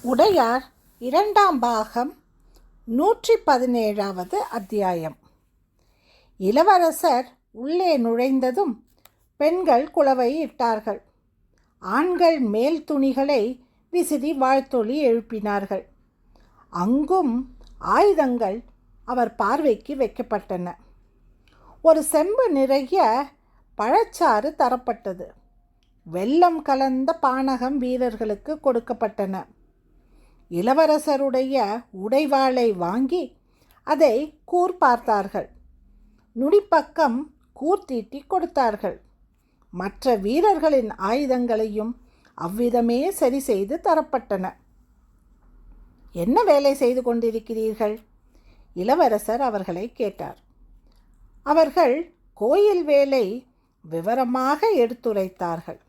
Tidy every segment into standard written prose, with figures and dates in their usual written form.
உடையார் இரண்டாம் பாகம் 117வது அத்தியாயம். இளவரசர் உள்ளே நுழைந்ததும் பெண்கள் குலவை இட்டார்கள். ஆண்கள் மேல் துணிகளை விசிறி வாழ்த்தொலி எழுப்பினார்கள். அங்கும் ஆயுதங்கள் அவர் பார்வைக்கு வைக்கப்பட்டன. ஒரு செம்பு நிறைய பழச்சாறு தரப்பட்டது. வெல்லம் கலந்த பானகம் வீரர்களுக்கு கொடுக்கப்பட்டன. இளவரசருடைய உடைவாளை வாங்கி அதை கூர் பார்த்தார்கள். நுனிப்பக்கம் கூர்த்தீட்டி கொடுத்தார்கள். மற்ற வீரர்களின் ஆயுதங்களையும் அவ்விதமே சரி செய்து தரப்பட்டன. என்ன வேலை செய்து கொண்டிருக்கிறீர்கள்? இளவரசர் அவர்களை கேட்டார். அவர்கள் கோயில் வேலை விவரமாக எடுத்துரைத்தார்கள்.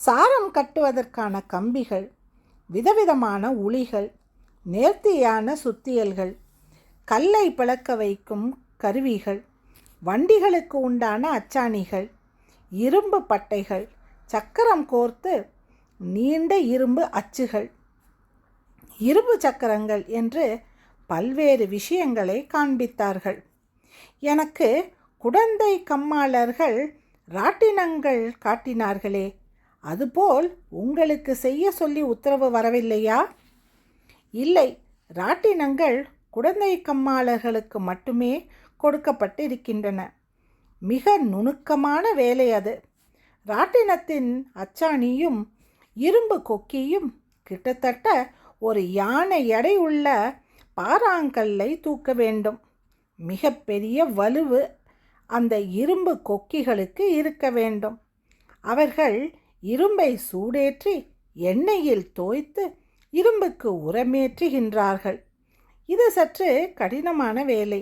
சாரம் கட்டுவதற்கான கம்பிகள், விதவிதமான உளிகள், நேர்த்தியான சுத்தியல்கள், கல்லை பிளக்க வைக்கும் கருவிகள், வண்டிகளுக்கு உண்டான அச்சாணிகள், இரும்பு பட்டைகள், சக்கரம் கோர்த்து நீண்ட இரும்பு அச்சுகள், இரும்பு சக்கரங்கள் என்று பல்வேறு விஷயங்களை காண்பித்தார்கள். எனக்கு குடந்தை கம்மாளர்கள் ராட்டினங்கள் காட்டினார்களே, அதுபோல் உங்களுக்கு செய்ய சொல்லி உத்தரவு வரவில்லையா? இல்லை, ராட்டினங்கள் குடந்தை கம்மாளர்களுக்கு மட்டுமே கொடுக்கப்பட்டு இருக்கின்றன. மிக நுணுக்கமான வேலை அது. ராட்டினத்தின் அச்சாணியும் இரும்பு கொக்கியும் கிட்டத்தட்ட ஒரு யானை எடை உள்ள பாறாங்கல்லை தூக்க வேண்டும். மிக பெரிய வலுவு அந்த இரும்பு கொக்கிகளுக்கு இருக்க வேண்டும். அவர்கள் இரும்பை சூடேற்றி எண்ணெயில் தோய்த்து இரும்புக்கு உரமேற்றுகின்றார்கள். இது சற்று கடினமான வேலை.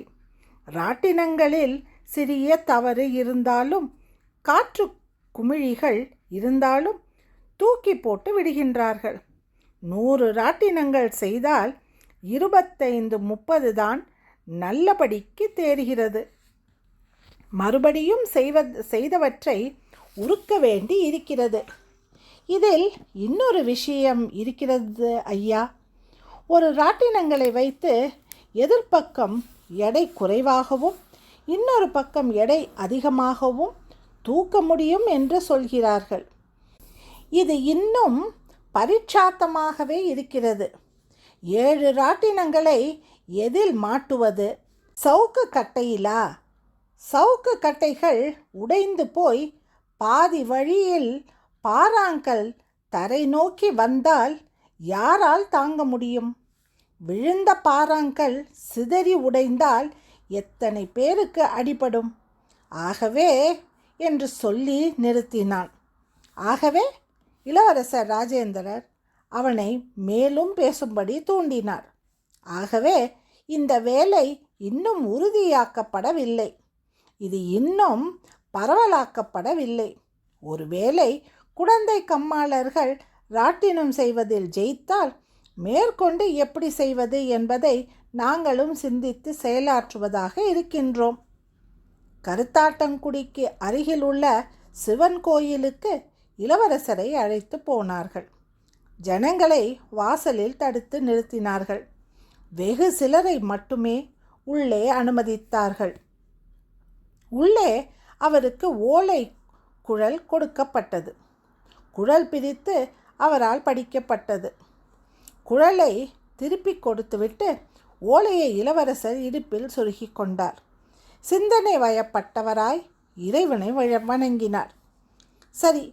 ராட்டினங்களில் சிறிய தவறு இருந்தாலும், காற்று குமிழிகள் இருந்தாலும் தூக்கி போட்டு விடுகின்றார்கள். 100 ராட்டினங்கள் செய்தால் 25-30 தான் நல்லபடிக்கு தேறுகிறது. மறுபடியும் செய்தவற்றை உருக்க வேண்டி இருக்கிறது. இதில் இன்னொரு விஷயம் இருக்கிறது ஐயா. ஒரு ராட்டினங்களை வைத்து எதிர்பக்கம் எடை குறைவாகவும் இன்னொரு பக்கம் எடை அதிகமாகவும் தூக்க முடியும் என்று சொல்கிறார்கள். இது இன்னும் பரீட்சார்த்தமாகவே இருக்கிறது. 7 ராட்டினங்களை எதில் மாட்டுவது? சவுக்கு கட்டையிலா? சவுக்கு கட்டைகள் உடைந்து போய் பாதி வழியில் பாறாங்கல் தரை நோக்கி வந்தால் யாரால் தாங்க முடியும்? விழுந்த பாறாங்கல் சிதறி உடைந்தால் எத்தனை பேருக்கு அடிபடும்? ஆகவே என்று சொல்லி நிறுத்தினான். ஆகவே இளவரசர் ராஜேந்திரர் அவனை மேலும் பேசும்படி தூண்டினார். ஆகவே இந்த வேலை இன்னும் உறுதியாக்கப்படவில்லை. இது இன்னும் பரவலாக்கப்படவில்லை. ஒருவேளை குடந்தை கம்மாளர்கள் ராட்டினம் செய்வதில் ஜெயித்தால் மேற்கொண்டு எப்படி செய்வது என்பதை நாங்களும் சிந்தித்து செயலாற்றுவதாக இருக்கின்றோம். கருத்தாட்டங்குடிக்கு அருகில் உள்ள சிவன் கோயிலுக்கு இளவரசரை அழைத்து போனார்கள். ஜனங்களை வாசலில் தடுத்து நிறுத்தினார்கள். வெகு சிலரை மட்டுமே உள்ளே அனுமதித்தார்கள். உள்ளே அவருக்கு ஓலை குழல் கொடுக்கப்பட்டது. குழல் பிரித்து அவரால் படிக்கப்பட்டது. குழலை திருப்பி கொடுத்துவிட்டு ஓலையை இளவரசர் இடுப்பில் சொருகி கொண்டார். சிந்தனை வயப்பட்டவராய் இறைவனை வணங்கினார். சரி,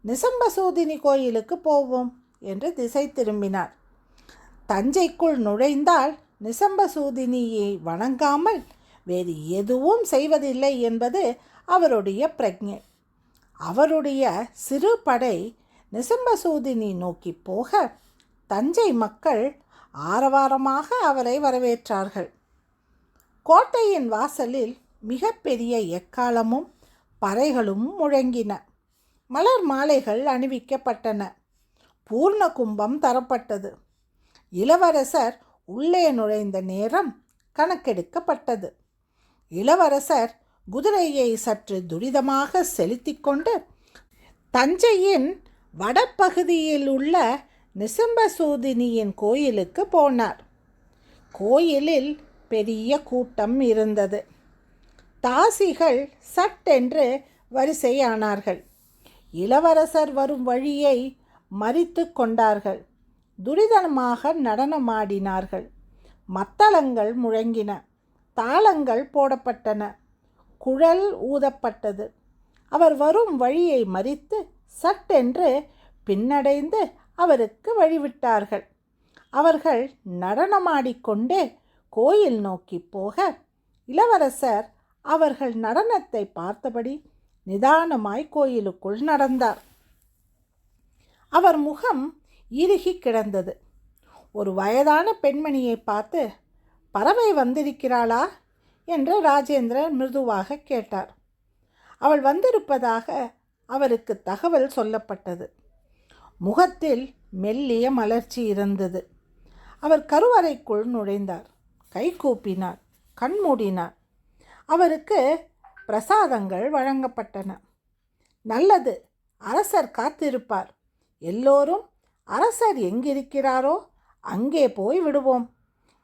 நிசம்பசூதினி கோயிலுக்கு போவோம் என்று திசை திரும்பினார். தஞ்சைக்குள் நுழைந்தால் நிசம்பசூதினியை வணங்காமல் வேறு எதுவும் செய்வதில்லை என்பது அவருடைய பிரஜை. அவருடைய சிறு படை நிசம்பசூதினி நோக்கி போக தஞ்சை மக்கள் ஆரவாரமாக அவரை வரவேற்றார்கள். கோட்டையின் வாசலில் மிக பெரிய எக்காலமும் பறைகளும் முழங்கின. மலர் மாலைகள் அணிவிக்கப்பட்டன. பூர்ண கும்பம் தரப்பட்டது. இளவரசர் உள்ளே நுழைந்த நேரம் கணக்கெடுக்கப்பட்டது. இளவரசர் குதிரையை சற்று துரிதமாக செலுத்தி கொண்டு தஞ்சையின் வடப்பகுதியில் உள்ள நிசம்பசூதினியின் கோயிலுக்கு போனார். கோயிலில் பெரிய கூட்டம் இருந்தது. தாசிகள் சட்டென்று வரிசையானார்கள். இளவரசர் வரும் வழியை மறித்து கொண்டார்கள். துரிதமாக நடனமாடினார்கள். மத்தளங்கள் முழங்கின. தாளங்கள் போடப்பட்டன. குழல் ஊதப்பட்டது. அவர் வரும் வழியை மறித்து சட்டென்று பின்னடைந்து அவருக்கு வழிவிட்டார்கள். அவர்கள் நடனமாடிக்கொண்டே கோயில் நோக்கி போக இளவரசர் அவர்கள் நடனத்தை பார்த்தபடி நிதானமாய் கோயிலுக்குள் நடந்தார். அவர் முகம் இறுகி கிடந்தது. ஒரு வயதான பெண்மணியை பார்த்து, பறவை வந்திருக்கிறாளா என்று ராஜேந்திரன் மிருதுவாக கேட்டார். அவள் வந்திருப்பதாக அவருக்கு தகவல் சொல்லப்பட்டது. முகத்தில் மெல்லிய மலர்ச்சி இருந்தது. அவர் கருவறைக்குள் நுழைந்தார். கை கூப்பினார். கண்மூடினார். அவருக்கு பிரசாதங்கள் வழங்கப்பட்டன. நல்லது, அரசர் காத்திருப்பார். எல்லோரும் அரசர் எங்கிருக்கிறாரோ அங்கே போய் விடுவோம்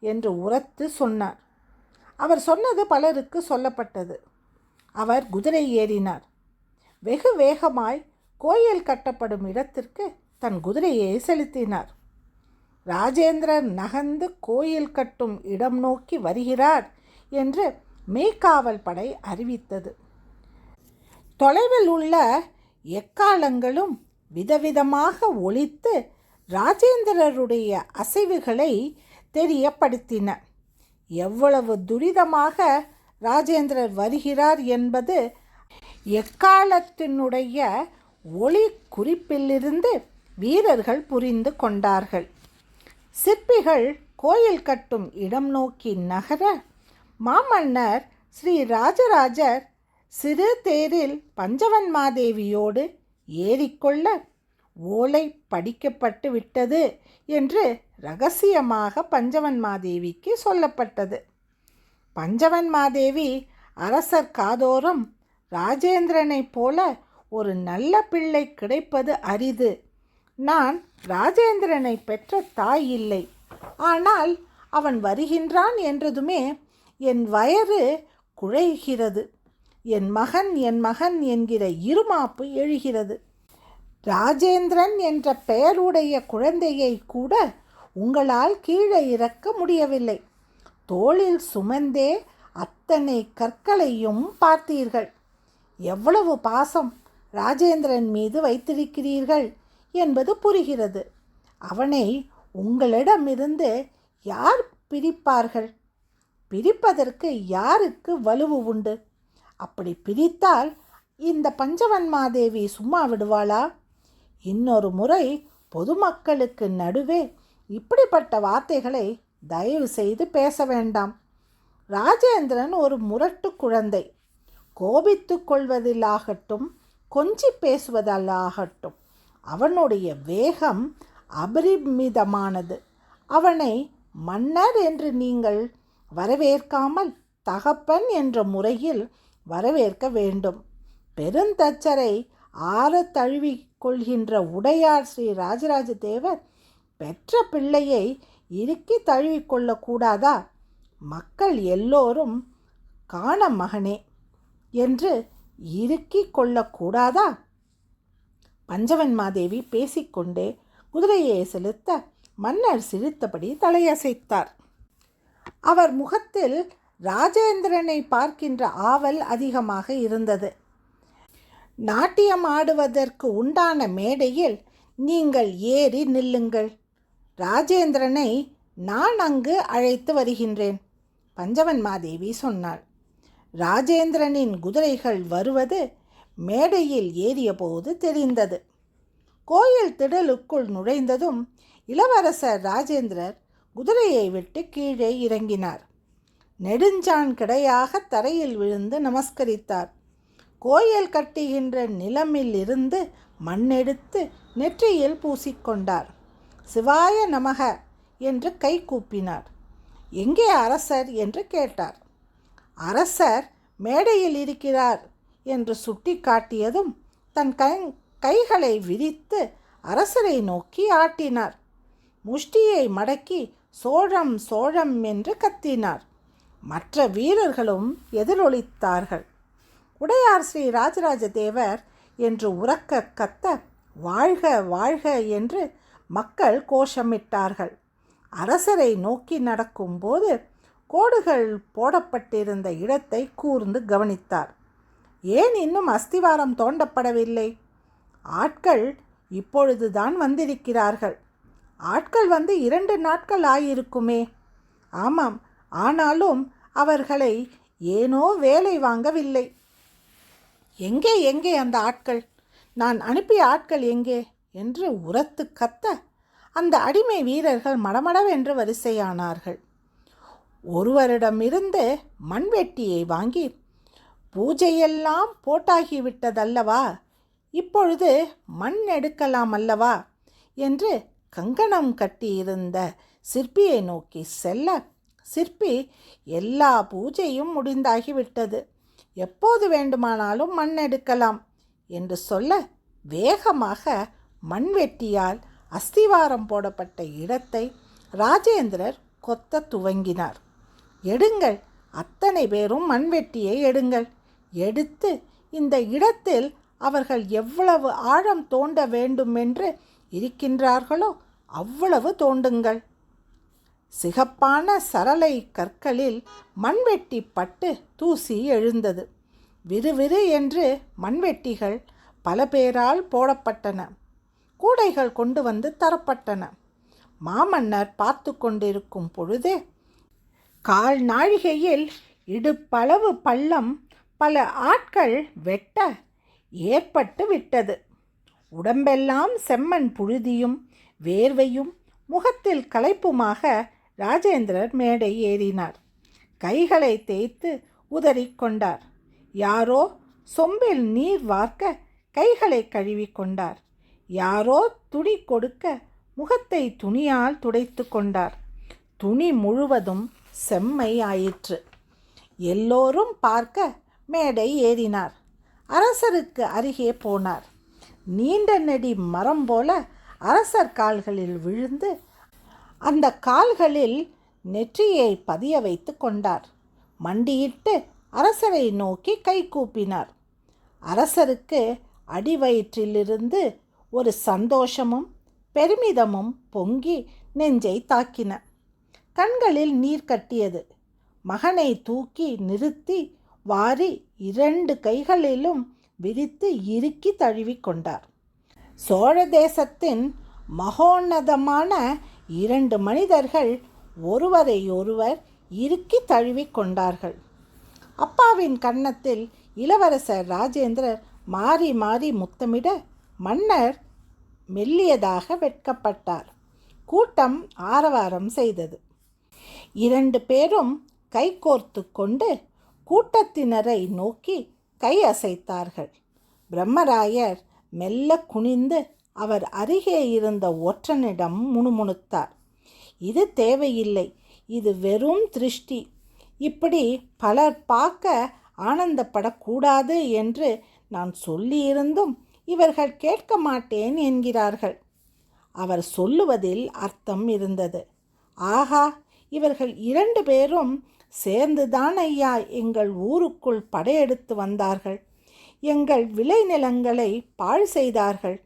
என்று உரத்து சொன்னார். அவர் சொன்னது பலருக்கு சொல்லப்பட்டது. அவர் குதிரை ஏறினார். வெகு வேகமாய் கோயில் கட்டப்படும் இடத்திற்கு தன் குதிரையை செலுத்தினார். ராஜேந்திரன் நகர்ந்து கோயில் கட்டும் இடம் நோக்கி வருகிறார் என்று மெய்க்காவல் படை அறிவித்தது. தொலைவில் உள்ள எக்காலங்களும் விதவிதமாக ஒலித்து ராஜேந்திரருடைய அசைவுகளை தெரியப்படுத்தின. எவ்வளவு துரிதமாக ராஜேந்திரர் வருகிறார் என்பது எக்காலத்தினுடைய ஒளி குறிப்பிலிருந்து வீரர்கள் புரிந்து கொண்டார்கள். சிற்பிகள் கோயில் கட்டும் இடம் நோக்கி நகர மாமன்னர் ஸ்ரீ ராஜராஜர் சிறு தேரில் பஞ்சவன்மாதேவியோடு ஏறிக்கொள்ள ஓலை படிக்கப்பட்டு விட்டது என்று இரகசியமாக பஞ்சவன்மாதேவிக்கு சொல்லப்பட்டது. பஞ்சவன்மாதேவி அரசர் காதோறும் ராஜேந்திரனைப் போல ஒரு நல்ல பிள்ளை கிடைப்பது அரிது. நான் ராஜேந்திரனை பெற்ற தாய் இல்லை. ஆனால் அவன் வருகின்றான் என்றதுமே என் வயறு குழைகிறது. என் மகன் என்கிற இருமாப்பு எழுகிறது. ராஜேந்திரன் என்ற பெயருடைய குழந்தையை கூட உங்களால் கீழே இறக்க முடியவில்லை. தோளில் சுமந்தே அத்தனை கற்களையும் பார்த்தீர்கள். எவ்வளவு பாசம் ராஜேந்திரன் மீது வைத்திருக்கிறீர்கள் என்பது புரிகிறது. அவனை உங்களிடமிருந்து யார் பிரிப்பார்கள்? பிரிப்பதற்கு யாருக்கு வலுவு உண்டு? அப்படி பிரித்தால் இந்த பஞ்சவன்மாதேவி சும்மா விடுவாளா? இன்னொரு முறை பொதுமக்களுக்கு நடுவே இப்படிப்பட்ட வார்த்தைகளை தயவு செய்து பேச வேண்டாம். ராஜேந்திரன் ஒரு முரட்டு குழந்தை. கோபித்து கொள்வதிலாகட்டும், கொஞ்சி பேசுவதாலாகட்டும் அவனுடைய வேகம் அபரிமிதமானது. அவனை மன்னர் என்று நீங்கள் வரவேற்காமல் தகப்பன் என்ற முறையில் வரவேற்க வேண்டும். பெருந்தச்சரை ஆற தழுவி கொள்கின்ற உடையார் ஸ்ரீ ராஜராஜ தேவர் பெற்ற பிள்ளையை இறுக்கி தழுவிக்கொள்ளக்கூடாதா? மக்கள் எல்லோரும் காண மகனே என்று இறுக்கி கொள்ளக்கூடாதா? பஞ்சவன்மாதேவி பேசிக்கொண்டே குதிரையை செலுத்த மன்னர் சிரித்தபடி தலையசைத்தார். அவர் முகத்தில் ராஜேந்திரனை பார்க்கின்ற ஆவல் அதிகமாக இருந்தது. நாட்டியம் ஆடுவதற்கு உண்டான மேடையில் நீங்கள் ஏறி நில்லுங்கள். ராஜேந்திரனை நான் அங்கு அழைத்து வருகின்றேன், பஞ்சவன்மாதேவி சொன்னாள். ராஜேந்திரனின் குதிரைகள் வருவது மேடையில் ஏறியபோது தெரிந்தது. கோயில் திடலுக்குள் நுழைந்ததும் இளவரசர் ராஜேந்திரர் குதிரையை விட்டு கீழே இறங்கினார். நெடுஞ்சான் கிடையாக தரையில் விழுந்து நமஸ்கரித்தார். கோயில் கட்டுகின்ற நிலமில் இருந்து மண்ணெடுத்து நெற்றியில் பூசிக்கொண்டார். சிவாய நமக என்று கை கூப்பினார். எங்கே அரசர் என்று கேட்டார். அரசர் மேடையில் இருக்கிறார் என்று சுட்டி காட்டியதும் தன் கைகளை விரித்து அரசரை நோக்கி ஆட்டினார். முஷ்டியை மடக்கி சோழம் சோழம் என்று கத்தினார். மற்ற வீரர்களும் எதிரொலித்தார்கள். உடையார் ஸ்ரீ ராஜராஜ தேவர் என்று உரக்க கத்த வாழ்க வாழ்க என்று மக்கள் கோஷமிட்டார்கள். அரசரை நோக்கி நடக்கும்போது கோடுகள் போடப்பட்டிருந்த இடத்தை கூர்ந்து கவனித்தார். ஏன் இன்னும் அஸ்திவாரம் தோண்டப்படவில்லை? ஆட்கள் இப்பொழுதுதான் வந்திருக்கிறார்கள். ஆட்கள் வந்து 2 நாட்கள் ஆயிருக்குமே. ஆமாம், ஆனாலும் அவர்களை ஏனோ வேலை வாங்கவில்லை. எங்கே எங்கே அந்த ஆட்கள்? நான் அனுப்பிய ஆட்கள் எங்கே என்று உரத்து கத்த அந்த அடிமை வீரர்கள் மடமடவென்று வரிசையானார்கள். ஒருவரிடமிருந்து மண்வெட்டியை வாங்கி, பூஜையெல்லாம் போட்டாகிவிட்டதல்லவா, இப்பொழுது மண் எடுக்கலாம் அல்லவா என்று கங்கணம் கட்டியிருந்த சிற்பியை நோக்கி செல்ல, சிற்பி எல்லா பூஜையும் முடிந்தாகிவிட்டது, எப்போது வேண்டுமானாலும் மண் எடுக்கலாம் என்று சொல்ல வேகமாக மண்வெட்டியால் அஸ்திவாரம் போடப்பட்ட இடத்தை ராஜேந்திரர் கொத்த துவங்கினார். எடுங்கள், அத்தனை பேரும் மண்வெட்டியை எடுங்கள். எடுத்து இந்த இடத்தில் அவர்கள் எவ்வளவு ஆழம் தோண்ட வேண்டுமென்று இருக்கின்றார்களோ அவ்வளவு தோண்டுங்கள். சிகப்பான சரளை கற்களில் மண்வெட்டி பட்டு தூசி எழுந்தது. விறுவிறு என்று மண்வெட்டிகள் பல பேரால் போடப்பட்டன. கூடைகள் கொண்டு வந்து தரப்பட்டன. மாமன்னர் பார்த்து கொண்டிருக்கும் பொழுதே கால் நாழிகையில் இடுப்பளவு பள்ளம் பல ஆட்கள் வெட்ட ஏற்பட்டு விட்டது. உடம்பெல்லாம் செம்மண் புழுதியும் வேர்வையும் முகத்தில் களைப்புமாக ராஜேந்திரர் மேடை ஏறினார். கைகளை தேய்த்து உதறிக்கொண்டார். யாரோ சொம்பில் நீர் வார்க்க கைகளை கழுவி கொண்டார். யாரோ துணி கொடுக்க முகத்தை துணியால் துடைத்து கொண்டார். துணி முழுவதும் செம்மை ஆயிற்று. எல்லோரும் பார்க்க மேடை ஏறினார். அரசருக்கு அருகே போனார். நீண்ட நெடி மரம் போல அரசர் கால்களில் விழுந்து அந்த கால்களில் நெற்றியை பதிய வைத்து கொண்டார். மண்டியிட்டு அரசரை நோக்கி கை கூப்பினார். அரசருக்கு அடிவயிற்றிலிருந்து ஒரு சந்தோஷமும் பெருமிதமும் பொங்கி நெஞ்சை தாக்கின. கண்களில் நீர் கட்டியது. மகனை தூக்கி நிறுத்தி வாரி 2 கைகளிலும் விரித்து இறுக்கி தழுவி கொண்டார். சோழ தேசத்தின் மகோன்னதமான 2 மனிதர்கள் ஒருவரையொருவர் இறுக்கி தழுவி கொண்டார்கள். அப்பாவின் கன்னத்தில் இளவரசர் ராஜேந்திரர் மாறி மாறி முத்தமிட மன்னர் மெல்லியதாக வெட்கப்பட்டார். கூட்டம் ஆரவாரம் செய்தது. 2 பேரும் கைகோர்த்து கொண்டு கூட்டத்தினரை நோக்கி கை அசைத்தார்கள். பிரம்மராயர் மெல்ல குனிந்து அவர் அருகே இருந்த ஒற்றனிடம் முணுமுணுத்தார். இது தேவையில்லை, இது வெறும் திருஷ்டி. இப்படி பலர் பார்க்க ஆனந்தப்படக்கூடாது என்று நான் சொல்லியிருந்தும் இவர்கள் கேட்க மாட்டேன் என்கிறார்கள். அவர் சொல்லுவதில் அர்த்தம் இருந்தது. ஆஹா, இவர்கள் 2 பேரும் சேர்ந்துதான் ஐயா எங்கள் ஊருக்குள் படையெடுத்து வந்தார்கள். எங்கள் விளைநிலங்களை பாழ் செய்தார்கள்.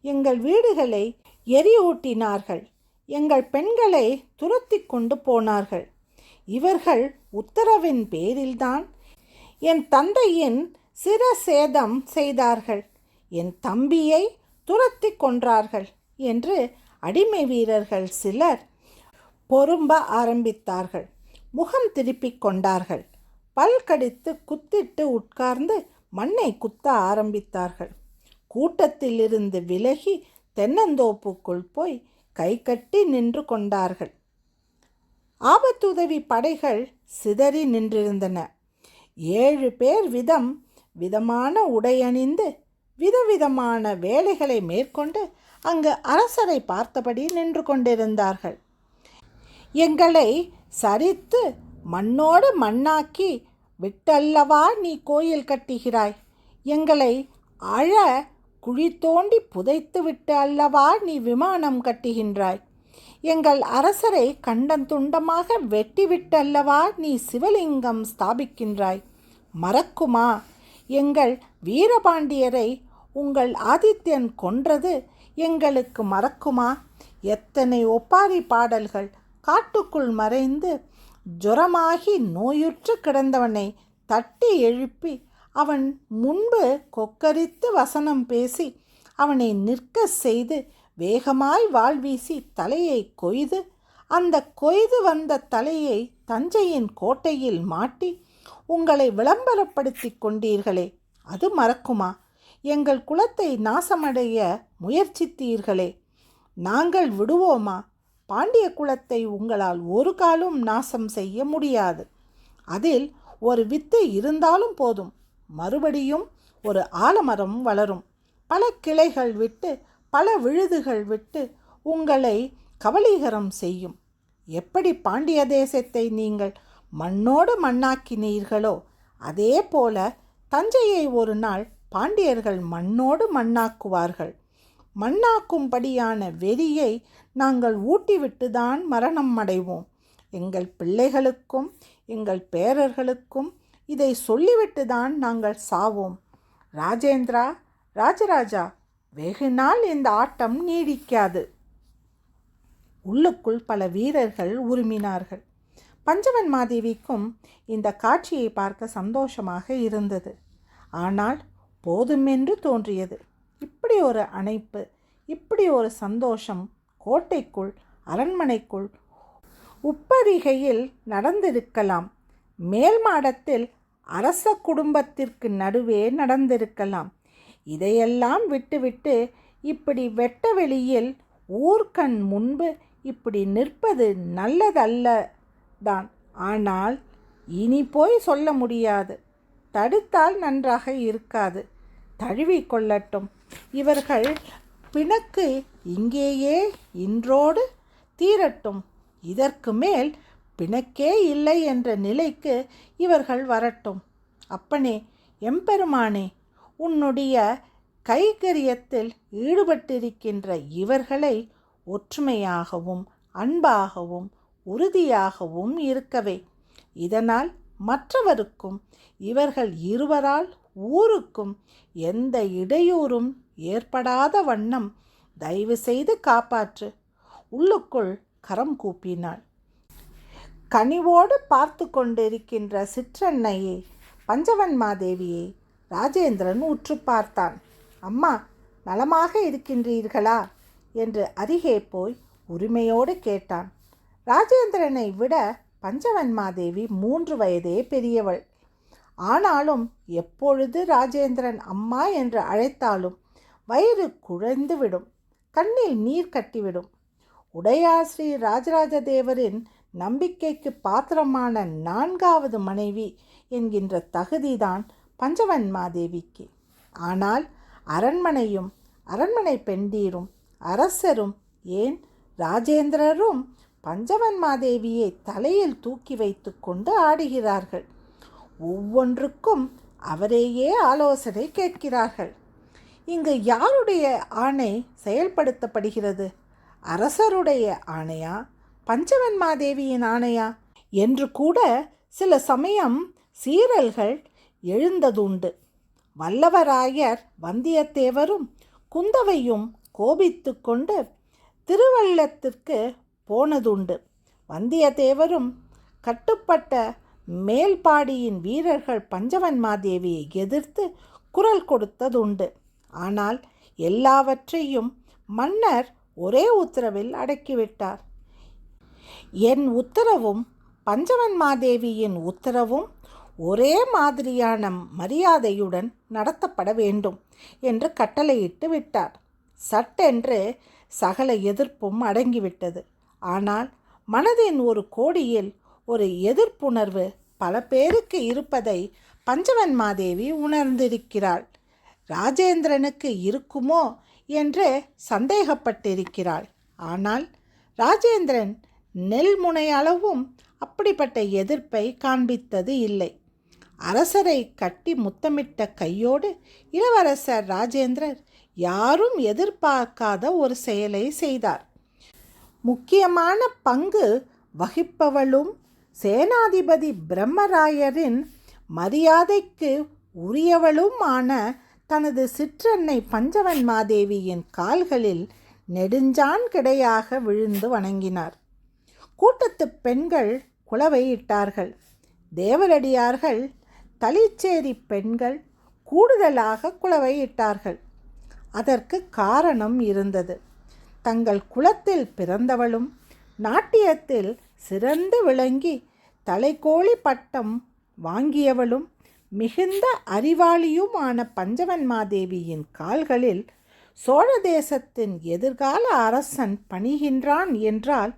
எங்கள் வீடுகளை எரியூட்டினார்கள். எங்கள் பெண்களை துரத்தி கொண்டு போனார்கள். இவர்கள் உத்தரவின் பேரில்தான் என் தந்தையின் சிரசேதம் செய்தார்கள். என் தம்பியை துரத்தி கொன்றார்கள் என்று அடிமை வீரர்கள் சிலர் பொறும்ப ஆரம்பித்தார்கள். முகம் திருப்பிக் கொண்டார்கள். பல் கடித்து குத்திட்டு உட்கார்ந்து மண்ணை குத்த ஆரம்பித்தார்கள். கூட்டத்திலிருந்து விலகி தென்னந்தோப்புக்குள் போய் கை கட்டி நின்று கொண்டார்கள். ஆபத்துதவி படைகள் சிதறி நின்றிருந்தன. 7 பேர் விதமான உடையணிந்து விதவிதமான வேலைகளை மேற்கொண்டு அங்கு அரசரை பார்த்தபடி நின்று கொண்டிருந்தார்கள். எங்களை சரித்து மண்ணோடு மண்ணாக்கி விட்டல்லவா நீ கோயில் கட்டுகிறாய்? எங்களை அழ குழி தோண்டி புதைத்து விட்டு அல்லவா நீ விமானம் கட்டுகின்றாய்? எங்கள் அரசரை கண்டந்துண்டமாக வெட்டிவிட்டல்லவா நீ சிவலிங்கம் ஸ்தாபிக்கின்றாய். மறக்குமா? எங்கள் வீரபாண்டியரை உங்கள் ஆதித்யன் கொன்றது எங்களுக்கு மறக்குமா? எத்தனை ஒப்பாரி பாடல்கள்! காட்டுக்குள் மறைந்து ஜுரமாகி நோயுற்று கிடந்தவனை தட்டி எழுப்பி அவன் முன்பு கொக்கரித்து வசனம் பேசி அவனை நிற்க செய்து வேகமாய் வாழ்வீசி தலையை கொய்து அந்த கொய்து வந்த தலையை தஞ்சையின் கோட்டையில் மாட்டி உங்களை விளம்பரப்படுத்தி கொண்டீர்களே, அது மறக்குமா? எங்கள் குலத்தை நாசமடைய முயற்சித்தீர்களே, நாங்கள் விடுவோமா? பாண்டிய குலத்தை உங்களால் ஒரு காலும் நாசம் செய்ய முடியாது. அதில் ஒரு வித்து இருந்தாலும் போதும், மறுபடியும் ஒரு ஆலமரம் வளரும். பல கிளைகள் விட்டு பல விழுதுகள் விட்டு உங்களை கபலீகரம் செய்யும். எப்படி பாண்டிய தேசத்தை நீங்கள் மண்ணோடு மண்ணாக்கினீர்களோ அதே போல தஞ்சையை ஒரு நாள் பாண்டியர்கள் மண்ணோடு மண்ணாக்குவார்கள். மண்ணாக்கும்படியான வெறியை நாங்கள் ஊட்டிவிட்டுதான் மரணம் அடைவோம். எங்கள் பிள்ளைகளுக்கும் எங்கள் பேரர்களுக்கும் இதை சொல்லிவிட்டுதான் நாங்கள் சாவோம். ராஜேந்திரா, ராஜராஜா, வெகு நாள் இந்த ஆட்டம் நீடிக்காது. உள்ளுக்குள் பல வீரர்கள் உருமினார்கள். பஞ்சவன் மாதேவிக்கும் இந்த காட்சியை பார்க்க சந்தோஷமாக இருந்தது. ஆனால் போதுமென்று தோன்றியது. இப்படி ஒரு அணைப்பு, இப்படி ஒரு சந்தோஷம் கோட்டைக்குள், அரண்மனைக்குள், உப்பரிகையில் நடந்திருக்கலாம். மேல் மாடத்தில் அரச குடும்பத்திற்கு நடுவே நடந்திருக்கலாம். இதையெல்லாம் விட்டுவிட்டு இப்படி வெட்ட வெளியில் ஊர்கண் முன்பு இப்படி நிற்பது நல்லதல்ல தான். ஆனால் இனி போய் சொல்ல முடியாது. தடுத்தால் நன்றாக இருக்காது. தழுவி கொள்ளட்டும். இவர்கள் பிணக்கு இங்கேயே இன்றோடு தீரட்டும். இதற்கு மேல் பிணக்கே இல்லை என்ற நிலைக்கு இவர்கள் வரட்டும். அப்பனே, எம்பெருமானே, உன்னுடைய கைகரியத்தில் ஈடுபட்டிருக்கின்ற இவர்களை ஒற்றுமையாகவும் அன்பாகவும் உறுதியாகவும் இருக்கவே. இதனால் மற்றவருக்கும் இவர்கள் இருவரால் ஊருக்கும் எந்த இடையூறும் ஏற்படாத வண்ணம் தயவு செய்து காப்பாற்று. உள்ளுக்குள் கரம் கூப்பினாள். கனிவோடு பார்த்து கொண்டிருக்கின்ற சிற்றன்னையை, பஞ்சவன் மாதேவியை ராஜேந்திரன் உற்று பார்த்தான். அம்மா, நலமாக இருக்கின்றீர்களா என்று அருகே போய் உரிமையோடு கேட்டான். ராஜேந்திரனை விட பஞ்சவன் மாதேவி 3 வயதே பெரியவள். ஆனாலும் எப்பொழுது ராஜேந்திரன் அம்மா என்று அழைத்தாலும் வயிறு குழைந்துவிடும், கண்ணில் நீர் கட்டிவிடும். உடையார் ஸ்ரீ ராஜராஜ தேவரின் நம்பிக்கைக்கு பாத்திரமான 4வது மனைவி என்கின்ற தகுதிதான் பஞ்சவன் மாதேவிக்கு. ஆனால் அரண்மனையும் அரண்மனை பெண்டீரும் அரசரும், ஏன் ராஜேந்திரரும் பஞ்சவன் மாதேவியை தலையில் தூக்கி வைத்து கொண்டு ஆடுகிறார்கள். ஒவ்வொன்றுக்கும் அவரையே ஆலோசனை கேட்கிறார்கள். இங்கு யாருடைய ஆணை செயல்படுத்தப்படுகிறது? அரசருடைய ஆணையா, பஞ்சவன் மாதேவியின் ஆணையா என்று கூட சில சமயம் சீரல்கள் எழுந்ததுண்டு. வல்லவராயர் வந்தியத்தேவரும் குந்தவையும் கோபித்து கொண்டு திருவள்ளத்திற்கு போனதுண்டு. வந்தியத்தேவரும் கட்டுப்பட்ட மேல்பாடியின் வீரர்கள் பஞ்சவன் மாதேவியை எதிர்த்து குரல் கொடுத்ததுண்டு. ஆனால் எல்லாவற்றையும் மன்னர் ஒரே உத்தரவில் அடக்கிவிட்டார். என் உத்தரவும் பஞ்சவன் மாதேவியின் உத்தரவும் ஒரே மாதிரியான மரியாதையுடன் நடத்தப்பட வேண்டும் என்று கட்டளையிட்டு விட்டார். சட்டென்று சகல எதிர்ப்பும் அடங்கிவிட்டது. ஆனால் மனதின் ஒரு கோடியில் ஒரு எதிர்ப்புணர்வு பல பேருக்கு இருப்பதை பஞ்சவன் மாதேவி உணர்ந்திருக்கிறாள். ராஜேந்திரனுக்கு இருக்குமோ என்று சந்தேகப்பட்டிருக்கிறாள். ஆனால் ராஜேந்திரன் நெல்முனை அளவும் அப்படிப்பட்ட எதிர்ப்பை காண்பித்தது இல்லை. அரசரை கட்டி முத்தமிட்ட கையோடு இளவரசர் ராஜேந்திரர் யாரும் எதிர்பார்க்காத ஒரு செயலை செய்தார். முக்கியமான பங்கு வகிப்பவளும் சேனாதிபதி பிரம்மராயரின் மரியாதைக்கு உரியவளுமான தனது சிற்றன்னை பஞ்சவன்மாதேவியின் கால்களில் நெடுஞ்சான் கிடையாக விழுந்து வணங்கினார். கூட்டத்து பெண்கள் குலவையிட்டார்கள். தேவரடியார்கள் தளிச்சேரி பெண்கள் கூடுதலாக குலவையிட்டார்கள். அதற்கு காரணம் இருந்தது. தங்கள் குலத்தில் பிறந்தவளும் நாட்டியத்தில் சிறந்து விளங்கி தலைக்கோழி பட்டம் வாங்கியவளும் மிகுந்த அறிவாளியுமான பஞ்சவன்மாதேவியின் கால்களில் சோழ தேசத்தின் எதிர்கால அரசன் பணிகின்றான் என்றால்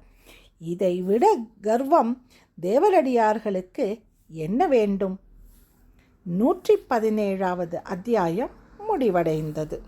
இதைவிட கர்வம் தேவரடியார்களுக்கு என்ன வேண்டும்? 117வது அத்தியாயம் முடிவடைந்தது.